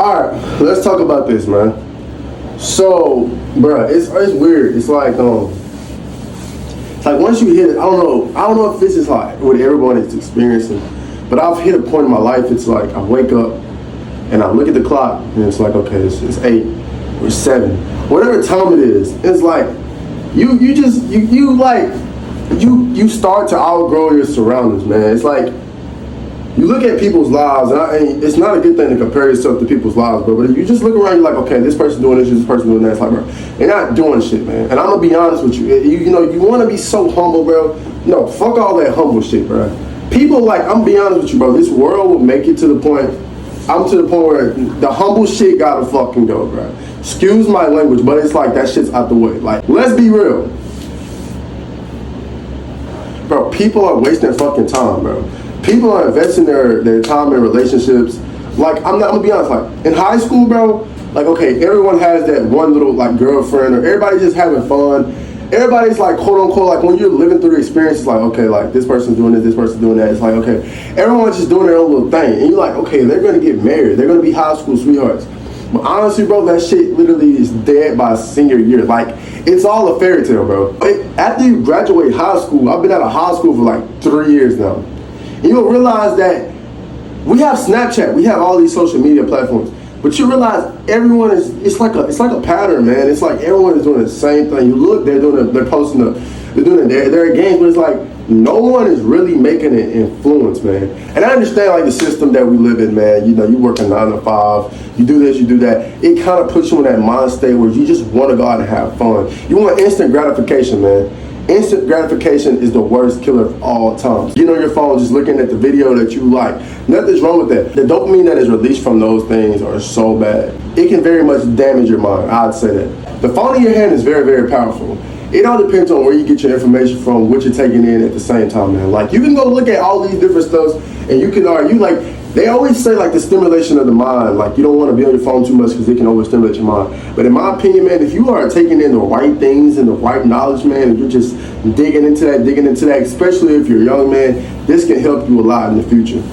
All right, let's talk about this, man. So, bruh, it's weird. It's like once you hit it, I don't know if this is like what everyone is experiencing, but I've hit a point in my life. It's like I wake up and I look at the clock and it's like, okay, it's 8 or 7, whatever time it is. It's like you start to outgrow your surroundings, man. It's like you look at people's lives, and it's not a good thing to compare yourself to people's lives, bro. But you just look around, you're like, okay, this person doing this person doing that. It's like, bro, they're not doing shit, man. And I'm gonna be honest with you. You know, you want to be so humble, bro. No, fuck all that humble shit, bro. People, like, I'm gonna be honest with you, bro. This world will make it to the point. I'm to the point where the humble shit gotta fucking go, bro. Excuse my language, but it's like that shit's out the way. Like, let's be real, bro. People are wasting fucking time, bro. People are investing their time in relationships. Like, I'm gonna be honest, like, in high school, bro, like, okay, everyone has that one little, like, girlfriend, or everybody's just having fun. Everybody's, like, quote unquote, like, when you're living through the experience, it's like, okay, like, this person's doing this person's doing that. It's like, okay, everyone's just doing their own little thing. And you're like, okay, they're gonna get married. They're gonna be high school sweethearts. But honestly, bro, that shit literally is dead by senior year. Like, it's all a fairy tale, bro. After you graduate high school, I've been out of high school for, like, 3 years now. You'll realize that we have Snapchat, we have all these social media platforms, but you realize everyone is, it's like a pattern, man. It's like everyone is doing the same thing. You look, they're posting they're doing their games, but it's like no one is really making an influence, man. And I understand, like, the system that we live in, man. You know, you work a 9 to 5, you do this, you do that. It kind of puts you in that mind state where you just want to go out and have fun. You want instant gratification, man. Instant gratification is the worst killer of all time. Getting on your phone, just looking at the video that you like. Nothing's wrong with that. The dopamine that is released from those things are so bad. It can very much damage your mind, I'd say that. The phone in your hand is very, very powerful. It all depends on where you get your information from, what you're taking in at the same time, man. Like, you can go look at all these different stuff, and you can argue, like, they always say, like, the stimulation of the mind, like, you don't want to be on your phone too much because it can overstimulate your mind. But in my opinion, man, if you are taking in the right things and the right knowledge, man, and you're just digging into that, especially if you're a young man, this can help you a lot in the future.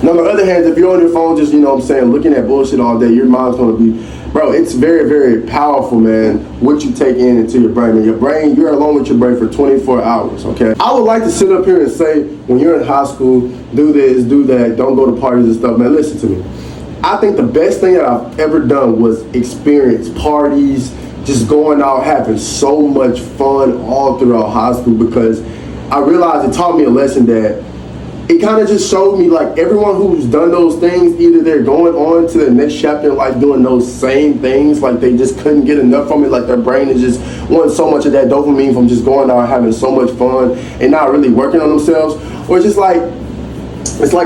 Now, on the other hand, if you're on your phone just, you know what I'm saying, looking at bullshit all day, your mind's going to be, bro, it's very, very powerful, man, what you take in into your brain. And your brain, you're alone with your brain for 24 hours, okay? I would like to sit up here and say, when you're in high school, do this, do that, don't go to parties and stuff. Man, listen to me. I think the best thing that I've ever done was experience parties, just going out, having so much fun all throughout high school, because I realized it taught me a lesson that it kind of just showed me, like, everyone who's done those things, either they're going on to the next chapter in life doing those same things, like they just couldn't get enough from it, like their brain is just wanting so much of that dopamine from just going out having so much fun and not really working on themselves. Or it's just like,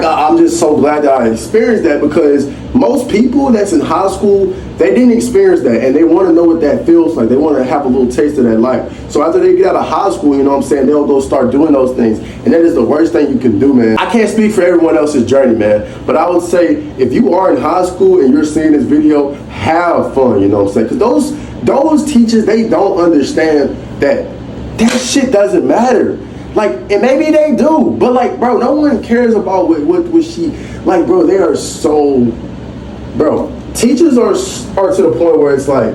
I'm just so glad that I experienced that, because most people that's in high school, they didn't experience that, and they want to know what that feels like. They want to have a little taste of that life. So after they get out of high school, you know what I'm saying, they'll go start doing those things, and that is the worst thing you can do, man. I can't speak for everyone else's journey, man, but I would say if you are in high school and you're seeing this video, have fun, you know what I'm saying, because those teachers, they don't understand that shit doesn't matter. Like, and maybe they do, but, like, bro, no one cares about what she, like, bro, they are so, bro, teachers are to the point where it's like,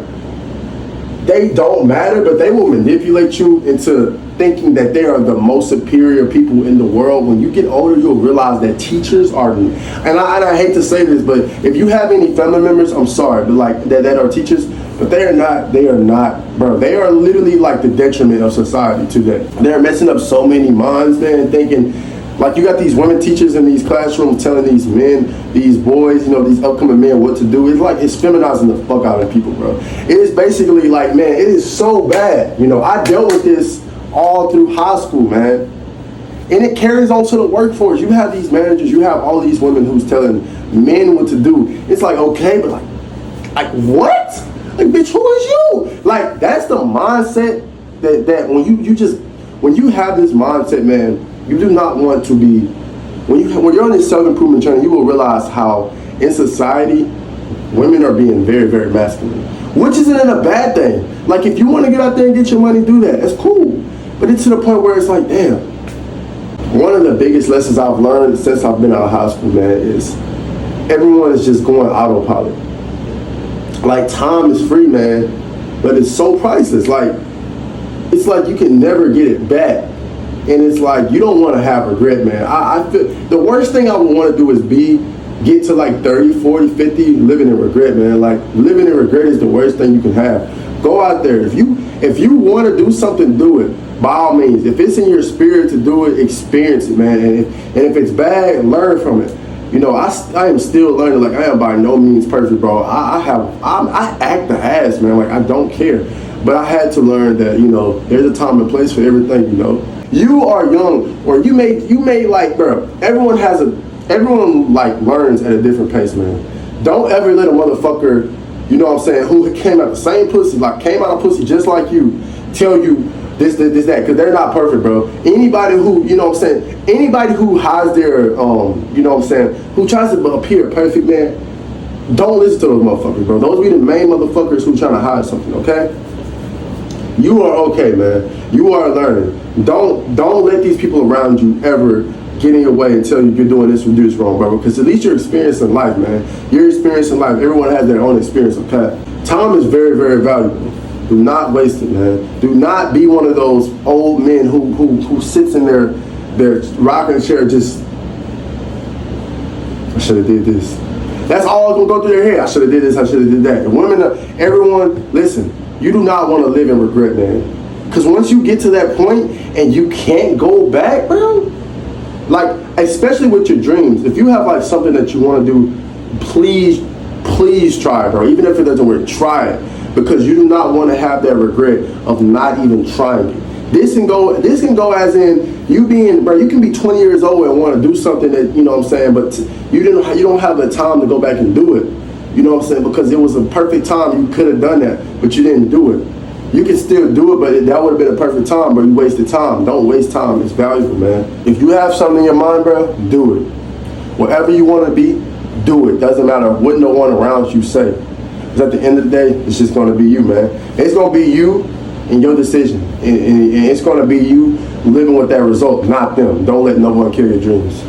they don't matter, but they will manipulate you into thinking that they are the most superior people in the world. When you get older, you'll realize that teachers are, and I hate to say this, but if you have any family members, I'm sorry, but, like, that are teachers, but they are not, bro, they are literally like the detriment of society to that. They're messing up so many minds, man, thinking, like, you got these women teachers in these classrooms telling these men, these boys, you know, these upcoming men what to do. It's like, it's feminizing the fuck out of people, bro. It is basically like, man, it is so bad. You know, I dealt with this all through high school, man. And it carries on to the workforce. You have these managers, you have all these women who's telling men what to do. It's like, okay, but like what? Like, bitch, who is you? Like, that's the mindset that when you have this mindset, man, you do not want to be, when you're on this self-improvement journey, you will realize how in society, women are being very, very masculine, which isn't a bad thing. Like, if you want to get out there and get your money, do that. That's cool. But it's to the point where it's like, damn. One of the biggest lessons I've learned since I've been out of high school, man, is everyone is just going autopilot. Like, time is free, man, but it's so priceless. Like, it's like you can never get it back. And it's like, you don't want to have regret, man. I feel the worst thing I would want to do is get to like 30, 40, 50 living in regret, man. Like, living in regret is the worst thing you can have. Go out there. If you want to do something, do it. By all means. If it's in your spirit to do it, experience it, man. And if it's bad, learn from it. You know, I am still learning. Like, I am by no means perfect, bro. I act the ass, man. Like, I don't care. But I had to learn that, you know, there's a time and place for everything, you know. You are young, or you may like, bro, everyone like learns at a different pace, man. Don't ever let a motherfucker, you know what I'm saying, who came out the same pussy, like came out of pussy just like you, tell you this, that, because they're not perfect, bro. Anybody who, you know what I'm saying, anybody who hides their, you know what I'm saying, who tries to appear perfect, man, don't listen to those motherfuckers, bro. Those be the main motherfuckers who trying to hide something, okay? You are okay, man. You are learning. Don't let these people around you ever get in your way and tell you you're doing this or do this wrong, bro. Because at least you're experiencing life, man. You're experiencing life. Everyone has their own experience, okay? Time is very, very valuable. Do not waste it, man. Do not be one of those old men who sits in their rocking chair just, I should have did this. That's all gonna go through their head. I should have did this, I should have did that. And women, everyone, listen, you do not want to live in regret, man. Because once you get to that point and you can't go back, bro, like, especially with your dreams, if you have like something that you want to do, please try it, bro. Even if it doesn't work, try it. Because you do not want to have that regret of not even trying it. This can go as in you being, bro, you can be 20 years old and want to do something that, you know what I'm saying, but you don't have the time to go back and do it. You know what I'm saying? Because it was a perfect time. You could have done that, but you didn't do it. You can still do it, but that would have been a perfect time, but you wasted time. Don't waste time. It's valuable, man. If you have something in your mind, bro, do it. Whatever you want to be, do it. Doesn't matter what no one around you say. Because at the end of the day, it's just going to be you, man. It's going to be you and your decision. And it's going to be you living with that result, not them. Don't let no one kill your dreams.